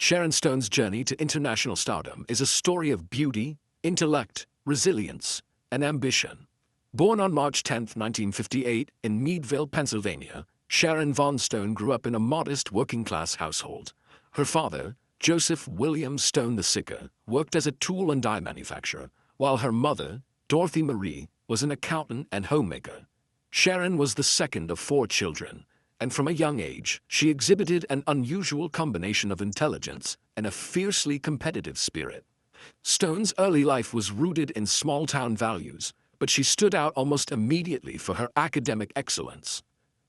Sharon Stone's journey to international stardom is a story of beauty, intellect, resilience, and ambition. Born on March 10, 1958, in Meadville, Pennsylvania, Sharon Von Stone grew up in a modest working-class household. Her father, Joseph William Stone the Sicker, worked as a tool and die manufacturer, while her mother, Dorothy Marie, was an accountant and homemaker. Sharon was the second of 4 children, and from a young age, she exhibited an unusual combination of intelligence and a fiercely competitive spirit. Stone's early life was rooted in small-town values, but she stood out almost immediately for her academic excellence.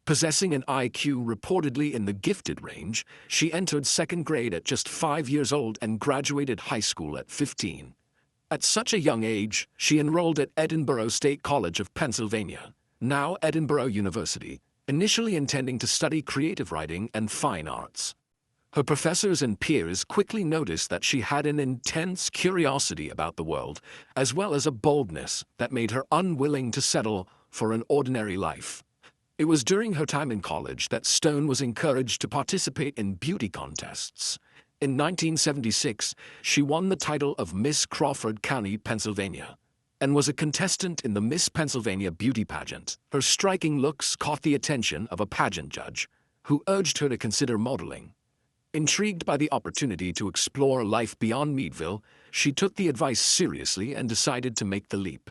Possessing an IQ reportedly in the gifted range, she entered 2nd grade at just 5 years old and graduated high school at 15. At such a young age, she enrolled at Edinburgh State College of Pennsylvania, now Edinburgh University, initially intending to study creative writing and fine arts. Her professors and peers quickly noticed that she had an intense curiosity about the world, as well as a boldness that made her unwilling to settle for an ordinary life. It was during her time in college that Stone was encouraged to participate in beauty contests. In 1976, she won the title of Miss Crawford County, Pennsylvania, and was a contestant in the Miss Pennsylvania beauty pageant. Her striking looks caught the attention of a pageant judge, who urged her to consider modeling. Intrigued by the opportunity to explore life beyond Meadville, she took the advice seriously and decided to make the leap.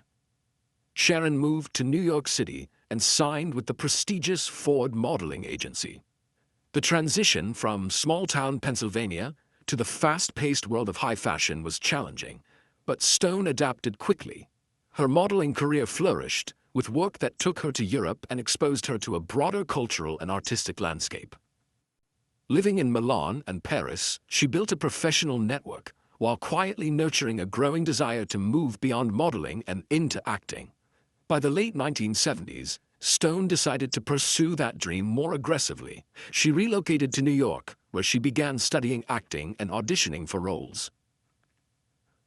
Sharon moved to New York City and signed with the prestigious Ford Modeling Agency. The transition from small-town Pennsylvania to the fast-paced world of high fashion was challenging, but Stone adapted quickly. Her modeling career flourished, with work that took her to Europe and exposed her to a broader cultural and artistic landscape. Living in Milan and Paris, she built a professional network, while quietly nurturing a growing desire to move beyond modeling and into acting. By the late 1970s, Stone decided to pursue that dream more aggressively. She relocated to New York, where she began studying acting and auditioning for roles.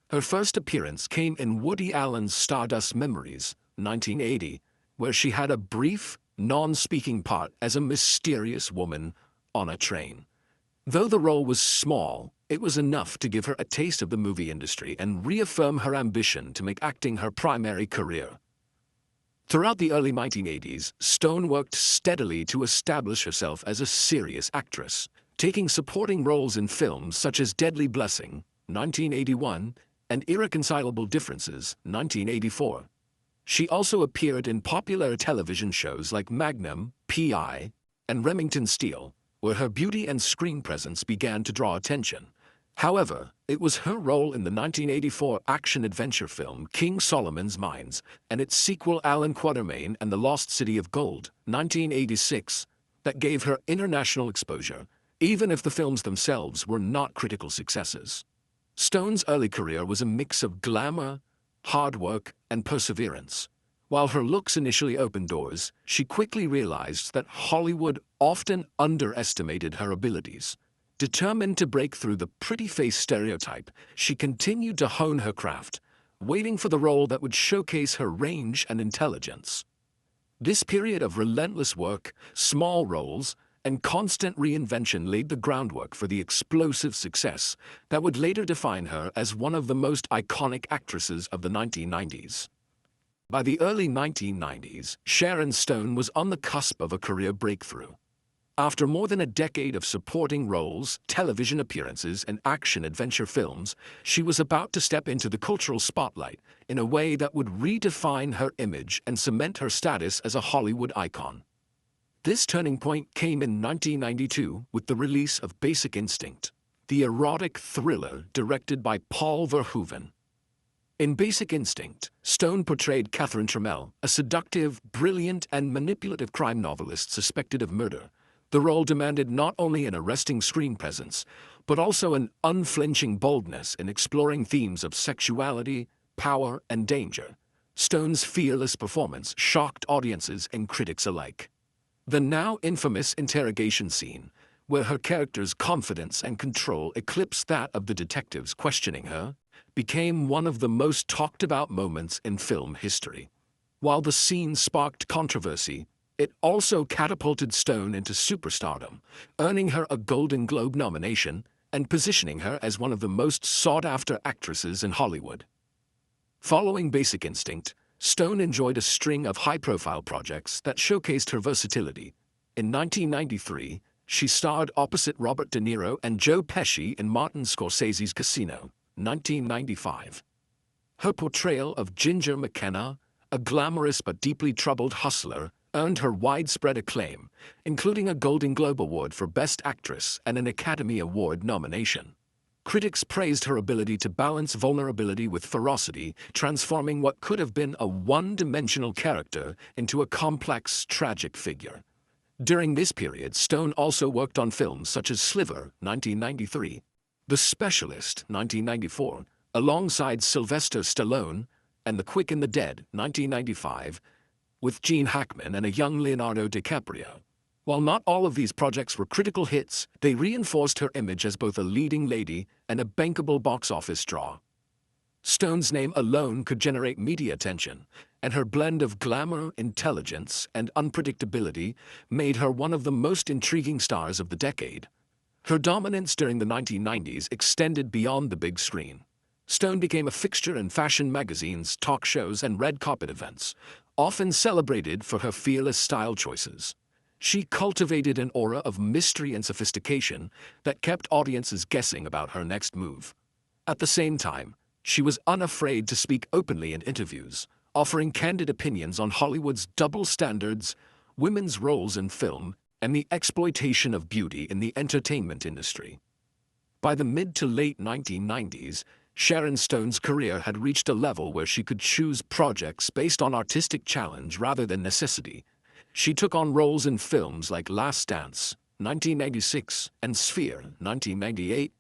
Her first appearance came in Woody Allen's Stardust Memories, 1980, where she had a brief, non-speaking part as a mysterious woman on a train. Though the role was small, it was enough to give her a taste of the movie industry and reaffirm her ambition to make acting her primary career. Throughout the early 1980s, Stone worked steadily to establish herself as a serious actress, taking supporting roles in films such as Deadly Blessing, 1981, and Irreconcilable Differences, 1984. She also appeared in popular television shows like Magnum, P.I., and Remington Steele, where her beauty and screen presence began to draw attention. However, it was her role in the 1984 action-adventure film King Solomon's Mines and its sequel Alan Quatermain and the Lost City of Gold, 1986, that gave her international exposure, even if the films themselves were not critical successes. Stone's early career was a mix of glamour, hard work, and perseverance. While her looks initially opened doors, she quickly realized that Hollywood often underestimated her abilities. Determined to break through the pretty face stereotype, she continued to hone her craft, waiting for the role that would showcase her range and intelligence. This period of relentless work, small roles, and constant reinvention laid the groundwork for the explosive success that would later define her as one of the most iconic actresses of the 1990s. By the early 1990s, Sharon Stone was on the cusp of a career breakthrough. After more than a decade of supporting roles, television appearances, and action-adventure films, she was about to step into the cultural spotlight in a way that would redefine her image and cement her status as a Hollywood icon. This turning point came in 1992 with the release of Basic Instinct, the erotic thriller directed by Paul Verhoeven. In Basic Instinct, Stone portrayed Catherine Trammell, a seductive, brilliant, and manipulative crime novelist suspected of murder. The role demanded not only an arresting screen presence, but also an unflinching boldness in exploring themes of sexuality, power, and danger. Stone's fearless performance shocked audiences and critics alike. The now infamous interrogation scene, where her character's confidence and control eclipsed that of the detectives questioning her, became one of the most talked-about moments in film history. While the scene sparked controversy, it also catapulted Stone into superstardom, earning her a Golden Globe nomination and positioning her as one of the most sought-after actresses in Hollywood. Following Basic Instinct, Stone enjoyed a string of high-profile projects that showcased her versatility. In 1993, she starred opposite Robert De Niro and Joe Pesci in Martin Scorsese's Casino, 1995. Her portrayal of Ginger McKenna, a glamorous but deeply troubled hustler, earned her widespread acclaim, including a Golden Globe Award for Best Actress and an Academy Award nomination. Critics praised her ability to balance vulnerability with ferocity, transforming what could have been a one-dimensional character into a complex, tragic figure. During this period, Stone also worked on films such as Sliver, 1993, The Specialist, 1994, alongside Sylvester Stallone, and The Quick and the Dead, 1995, with Gene Hackman and a young Leonardo DiCaprio. While not all of these projects were critical hits, they reinforced her image as both a leading lady and a bankable box office draw. Stone's name alone could generate media attention, and her blend of glamour, intelligence, and unpredictability made her one of the most intriguing stars of the decade. Her dominance during the 1990s extended beyond the big screen. Stone became a fixture in fashion magazines, talk shows, and red carpet events, often celebrated for her fearless style choices. She cultivated an aura of mystery and sophistication that kept audiences guessing about her next move. At the same time, she was unafraid to speak openly in interviews, offering candid opinions on Hollywood's double standards, women's roles in film, and the exploitation of beauty in the entertainment industry. By the mid to late 1990s, Sharon Stone's career had reached a level where she could choose projects based on artistic challenge rather than necessity. She took on roles in films like Last Dance, 1996, and Sphere, 1998,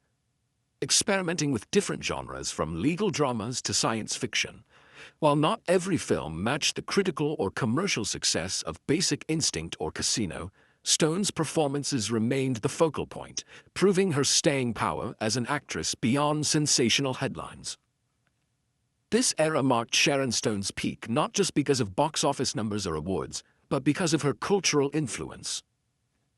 experimenting with different genres from legal dramas to science fiction. While not every film matched the critical or commercial success of Basic Instinct or Casino, Stone's performances remained the focal point, proving her staying power as an actress beyond sensational headlines. This era marked Sharon Stone's peak not just because of box office numbers or awards, but because of her cultural influence.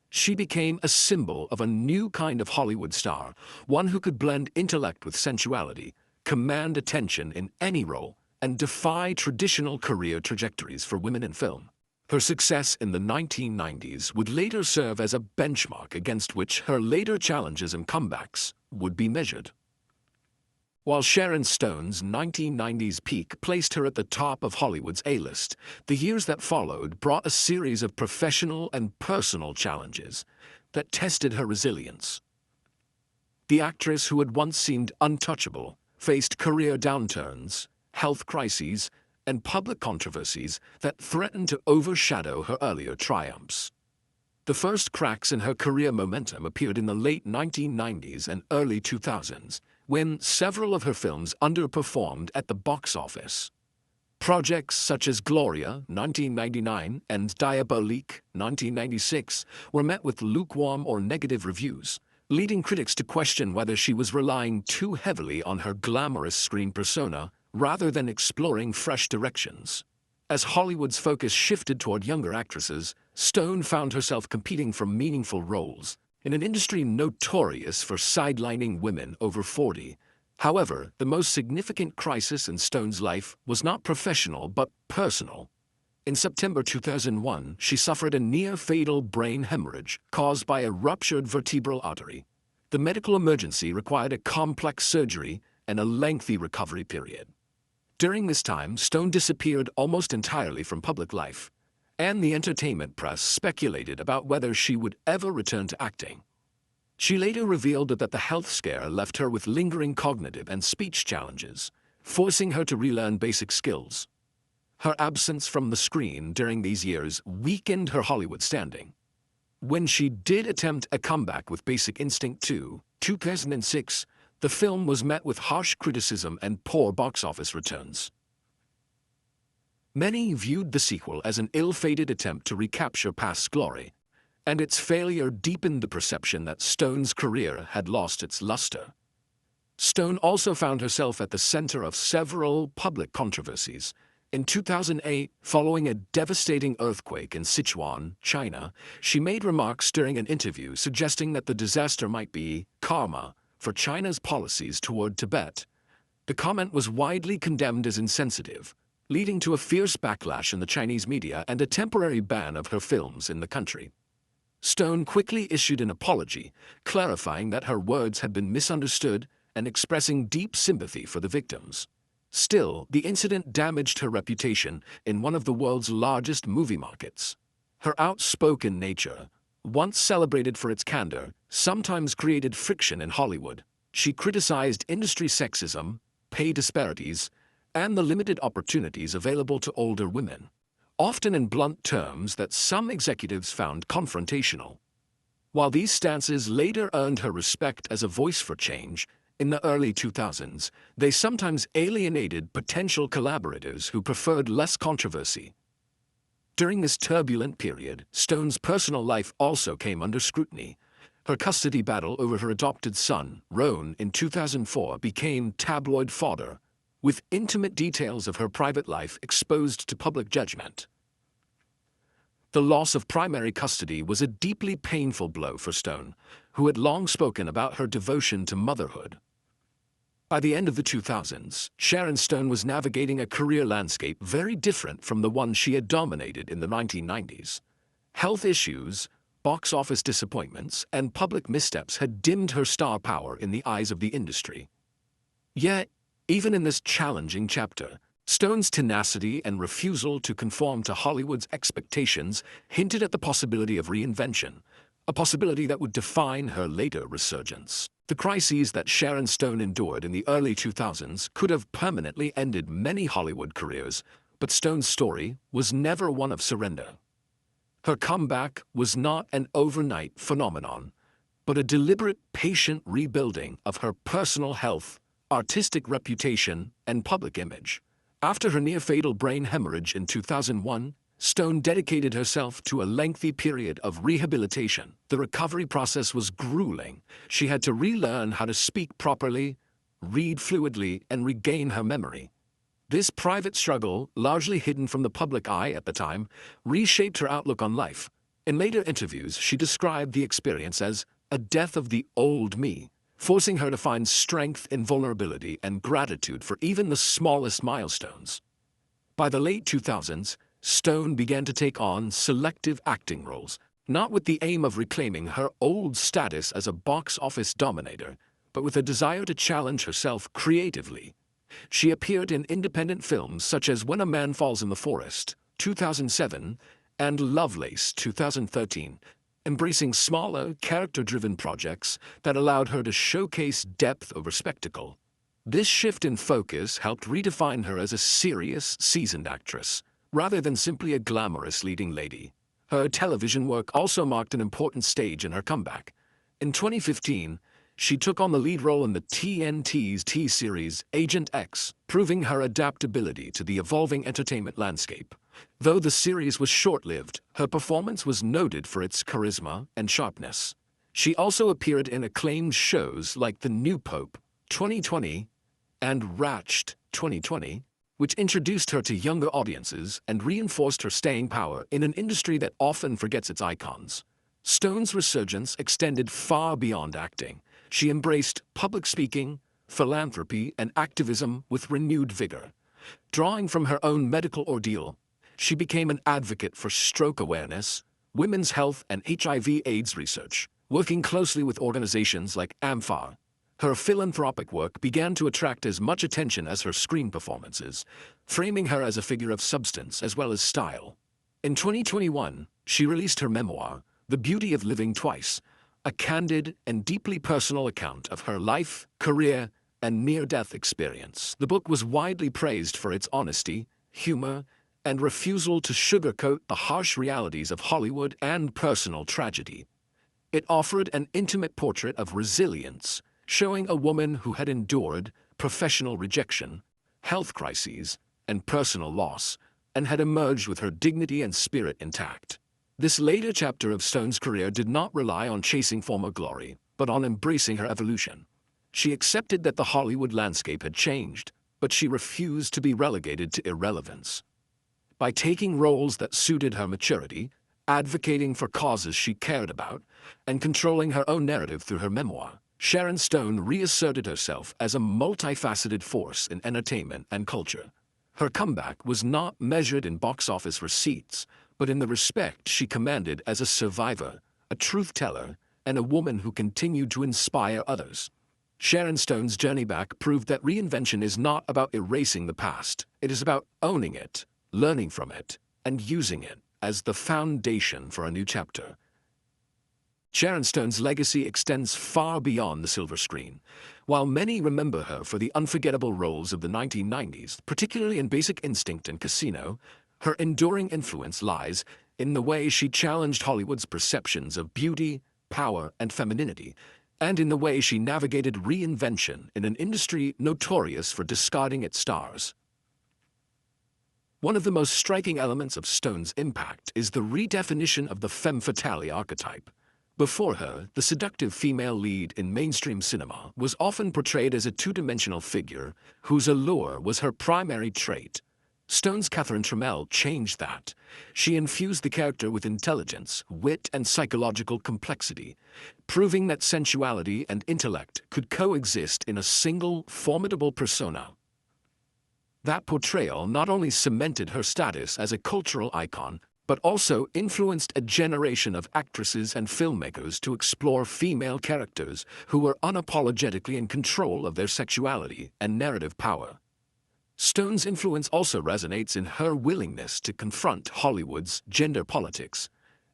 She became a symbol of a new kind of Hollywood star, one who could blend intellect with sensuality, command attention in any role, and defy traditional career trajectories for women in film. Her success in the 1990s would later serve as a benchmark against which her later challenges and comebacks would be measured. While Sharon Stone's 1990s peak placed her at the top of Hollywood's A-list, the years that followed brought a series of professional and personal challenges that tested her resilience. The actress who had once seemed untouchable faced career downturns, health crises, and public controversies that threatened to overshadow her earlier triumphs. The first cracks in her career momentum appeared in the late 1990s and early 2000s, when several of her films underperformed at the box office. Projects such as Gloria, 1999, and Diabolique, 1996, were met with lukewarm or negative reviews, leading critics to question whether she was relying too heavily on her glamorous screen persona rather than exploring fresh directions. As Hollywood's focus shifted toward younger actresses, Stone found herself competing for meaningful roles in an industry notorious for sidelining women over 40. However, the most significant crisis in Stone's life was not professional but personal. In September 2001, she suffered a near-fatal brain hemorrhage caused by a ruptured vertebral artery. The medical emergency required a complex surgery and a lengthy recovery period. During this time, Stone disappeared almost entirely from public life, and the entertainment press speculated about whether she would ever return to acting. She later revealed that the health scare left her with lingering cognitive and speech challenges, forcing her to relearn basic skills. Her absence from the screen during these years weakened her Hollywood standing. When she did attempt a comeback with Basic Instinct 2, 2006, the film was met with harsh criticism and poor box office returns. Many viewed the sequel as an ill-fated attempt to recapture past glory, and its failure deepened the perception that Stone's career had lost its luster. Stone also found herself at the center of several public controversies. In 2008, following a devastating earthquake in Sichuan, China, she made remarks during an interview suggesting that the disaster might be karma, for China's policies toward Tibet. The comment was widely condemned as insensitive, leading to a fierce backlash in the Chinese media and a temporary ban of her films in the country. Stone quickly issued an apology, clarifying that her words had been misunderstood and expressing deep sympathy for the victims. Still, the incident damaged her reputation in one of the world's largest movie markets. Her outspoken nature, once celebrated for its candor, sometimes created friction in Hollywood. She criticized industry sexism, pay disparities, and the limited opportunities available to older women, often in blunt terms that some executives found confrontational. While these stances later earned her respect as a voice for change, in the early 2000s, they sometimes alienated potential collaborators who preferred less controversy. During this turbulent period, Stone's personal life also came under scrutiny. Her custody battle over her adopted son, Roan, in 2004 became tabloid fodder, with intimate details of her private life exposed to public judgment. The loss of primary custody was a deeply painful blow for Stone, who had long spoken about her devotion to motherhood. By the end of the 2000s, Sharon Stone was navigating a career landscape very different from the one she had dominated in the 1990s. Health issues, box office disappointments, and public missteps had dimmed her star power in the eyes of the industry. Yet, even in this challenging chapter, Stone's tenacity and refusal to conform to Hollywood's expectations hinted at the possibility of reinvention, a possibility that would define her later resurgence. The crises that Sharon Stone endured in the early 2000s could have permanently ended many Hollywood careers, but Stone's story was never one of surrender. Her comeback was not an overnight phenomenon, but a deliberate, patient rebuilding of her personal health, artistic reputation, and public image. After her near-fatal brain hemorrhage in 2001, Stone dedicated herself to a lengthy period of rehabilitation. The recovery process was grueling. She had to relearn how to speak properly, read fluidly, and regain her memory. This private struggle, largely hidden from the public eye at the time, reshaped her outlook on life. In later interviews, she described the experience as a death of the old me, forcing her to find strength in vulnerability and gratitude for even the smallest milestones. By the late 2000s, Stone began to take on selective acting roles, not with the aim of reclaiming her old status as a box office dominator, but with a desire to challenge herself creatively. She appeared in independent films such as When a Man Falls in the Forest, 2007, and Lovelace, 2013, embracing smaller, character-driven projects that allowed her to showcase depth over spectacle. This shift in focus helped redefine her as a serious, seasoned actress, rather than simply a glamorous leading lady. Her television work also marked an important stage in her comeback. In 2015, she took on the lead role in the TNT's T-series Agent X, proving her adaptability to the evolving entertainment landscape. Though the series was short-lived, her performance was noted for its charisma and sharpness. She also appeared in acclaimed shows like The New Pope, 2020, and Ratched, 2020, which introduced her to younger audiences and reinforced her staying power in an industry that often forgets its icons. Stone's resurgence extended far beyond acting. She embraced public speaking, philanthropy, and activism with renewed vigor. Drawing from her own medical ordeal, she became an advocate for stroke awareness, women's health, and HIV/AIDS research, working closely with organizations like AMFAR. Her philanthropic work began to attract as much attention as her screen performances, framing her as a figure of substance as well as style. In 2021, she released her memoir, The Beauty of Living Twice, a candid and deeply personal account of her life, career, and near-death experience. The book was widely praised for its honesty, humor, and refusal to sugarcoat the harsh realities of Hollywood and personal tragedy. It offered an intimate portrait of resilience, showing a woman who had endured professional rejection, health crises, and personal loss, and had emerged with her dignity and spirit intact. This later chapter of Stone's career did not rely on chasing former glory, but on embracing her evolution. She accepted that the Hollywood landscape had changed, but she refused to be relegated to irrelevance. By taking roles that suited her maturity, advocating for causes she cared about, and controlling her own narrative through her memoir, Sharon Stone reasserted herself as a multifaceted force in entertainment and culture. Her comeback was not measured in box office receipts, but in the respect she commanded as a survivor, a truth teller, and a woman who continued to inspire others. Sharon Stone's journey back proved that reinvention is not about erasing the past. It is about owning it, learning from it, and using it as the foundation for a new chapter. Sharon Stone's legacy extends far beyond the silver screen. While many remember her for the unforgettable roles of the 1990s, particularly in Basic Instinct and Casino, her enduring influence lies in the way she challenged Hollywood's perceptions of beauty, power, and femininity, and in the way she navigated reinvention in an industry notorious for discarding its stars. One of the most striking elements of Stone's impact is the redefinition of the femme fatale archetype. Before her, the seductive female lead in mainstream cinema was often portrayed as a two-dimensional figure whose allure was her primary trait. Stone's Catherine Trammell changed that. She infused the character with intelligence, wit, and psychological complexity, proving that sensuality and intellect could coexist in a single, formidable persona. That portrayal not only cemented her status as a cultural icon, but also influenced a generation of actresses and filmmakers to explore female characters who were unapologetically in control of their sexuality and narrative power. Stone's influence also resonates in her willingness to confront Hollywood's gender politics.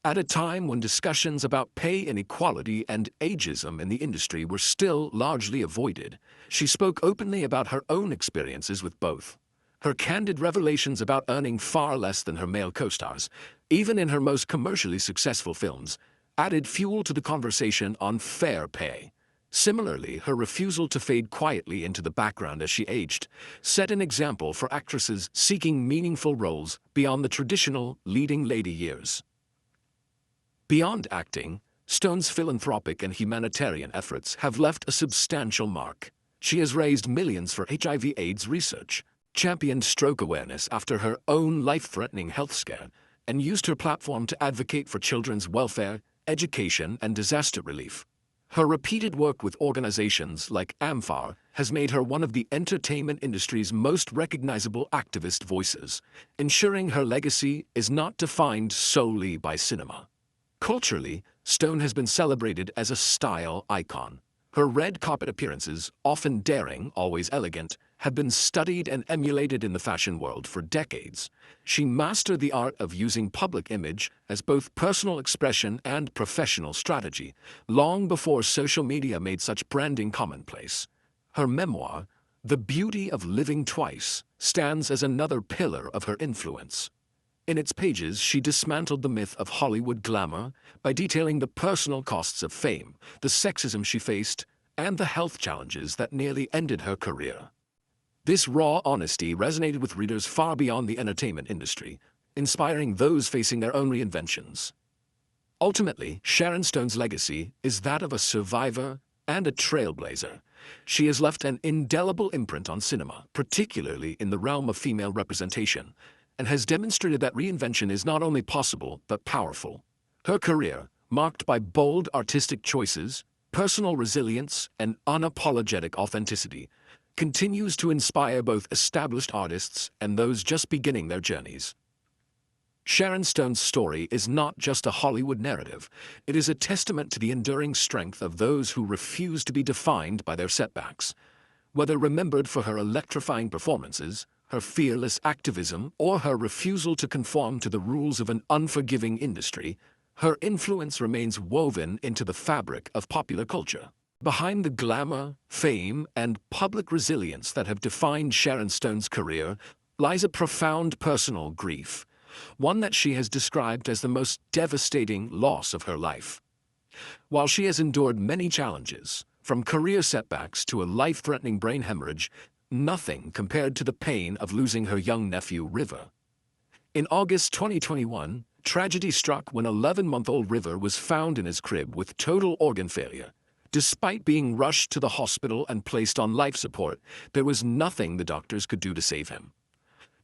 At a time when discussions about pay inequality and ageism in the industry were still largely avoided, she spoke openly about her own experiences with both. Her candid revelations about earning far less than her male co-stars, even in her most commercially successful films, added fuel to the conversation on fair pay. Similarly, her refusal to fade quietly into the background as she aged set an example for actresses seeking meaningful roles beyond the traditional leading lady years. Beyond acting, Stone's philanthropic and humanitarian efforts have left a substantial mark. She has raised millions for HIV/AIDS research, championed stroke awareness after her own life-threatening health scare, and used her platform to advocate for children's welfare, education, and disaster relief. Her repeated work with organizations like AMFAR has made her one of the entertainment industry's most recognizable activist voices, ensuring her legacy is not defined solely by cinema. Culturally, Stone has been celebrated as a style icon. Her red carpet appearances, often daring, always elegant, have been studied and emulated in the fashion world for decades. She mastered the art of using public image as both personal expression and professional strategy, long before social media made such branding commonplace. Her memoir, The Beauty of Living Twice, stands as another pillar of her influence. In its pages, she dismantled the myth of Hollywood glamour by detailing the personal costs of fame, the sexism she faced, and the health challenges that nearly ended her career. This raw honesty resonated with readers far beyond the entertainment industry, inspiring those facing their own reinventions. Ultimately, Sharon Stone's legacy is that of a survivor and a trailblazer. She has left an indelible imprint on cinema, particularly in the realm of female representation, and has demonstrated that reinvention is not only possible but powerful. Her career, marked by bold artistic choices, personal resilience, and unapologetic authenticity, continues to inspire both established artists and those just beginning their journeys. Sharon Stone's story is not just a Hollywood narrative, it is a testament to the enduring strength of those who refuse to be defined by their setbacks. Whether remembered for her electrifying performances, her fearless activism, or her refusal to conform to the rules of an unforgiving industry, her influence remains woven into the fabric of popular culture. Behind the glamour, fame, and public resilience that have defined Sharon Stone's career lies a profound personal grief, one that she has described as the most devastating loss of her life. While she has endured many challenges, from career setbacks to a life-threatening brain hemorrhage, nothing compared to the pain of losing her young nephew, River. In August 2021, tragedy struck when 11-month-old River was found in his crib with total organ failure. Despite being rushed to the hospital and placed on life support, there was nothing the doctors could do to save him.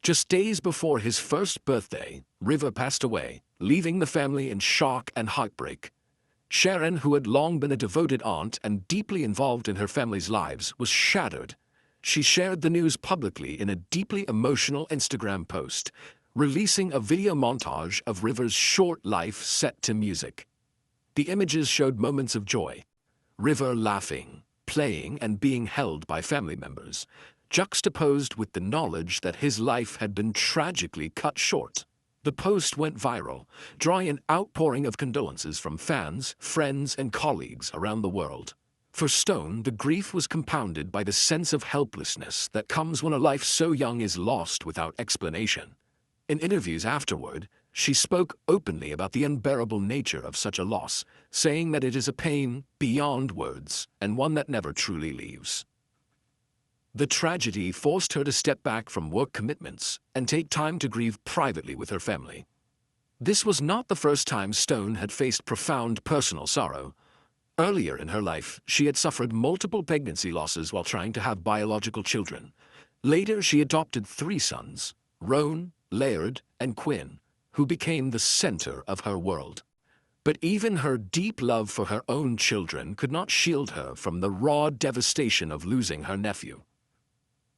Just days before his first birthday, River passed away, leaving the family in shock and heartbreak. Sharon, who had long been a devoted aunt and deeply involved in her family's lives, was shattered. She shared the news publicly in a deeply emotional Instagram post, releasing a video montage of River's short life set to music. The images showed moments of joy. River laughing, playing, and being held by family members, juxtaposed with the knowledge that his life had been tragically cut short. The post went viral, drawing an outpouring of condolences from fans, friends, and colleagues around the world. For Stone, the grief was compounded by the sense of helplessness that comes when a life so young is lost without explanation. In interviews afterward, she spoke openly about the unbearable nature of such a loss, saying that it is a pain beyond words and one that never truly leaves. The tragedy forced her to step back from work commitments and take time to grieve privately with her family. This was not the first time Stone had faced profound personal sorrow. Earlier in her life, she had suffered multiple pregnancy losses while trying to have biological children. Later, she adopted 3 sons, Roan, Laird, and Quinn, who became the center of her world. But even her deep love for her own children could not shield her from the raw devastation of losing her nephew.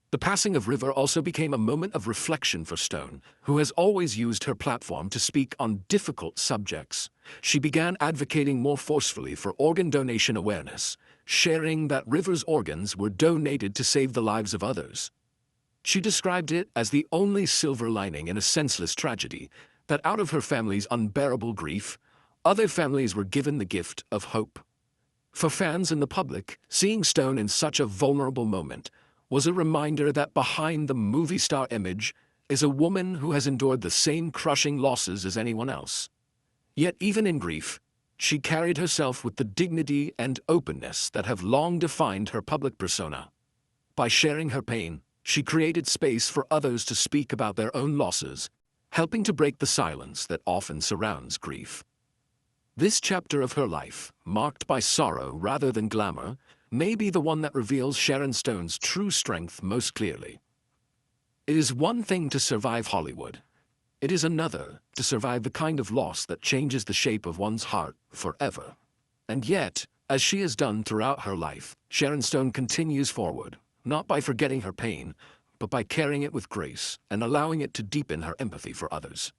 The passing of River also became a moment of reflection for Stone, who has always used her platform to speak on difficult subjects. She began advocating more forcefully for organ donation awareness, sharing that River's organs were donated to save the lives of others. She described it as the only silver lining in a senseless tragedy, that out of her family's unbearable grief, other families were given the gift of hope. For fans and the public, seeing Stone in such a vulnerable moment was a reminder that behind the movie star image is a woman who has endured the same crushing losses as anyone else. Yet even in grief, she carried herself with the dignity and openness that have long defined her public persona. By sharing her pain, she created space for others to speak about their own losses, helping to break the silence that often surrounds grief. This chapter of her life, marked by sorrow rather than glamour, may be the one that reveals Sharon Stone's true strength most clearly. It is one thing to survive Hollywood. It is another to survive the kind of loss that changes the shape of one's heart forever. And yet, as she has done throughout her life, Sharon Stone continues forward, not by forgetting her pain, but by carrying it with grace and allowing it to deepen her empathy for others.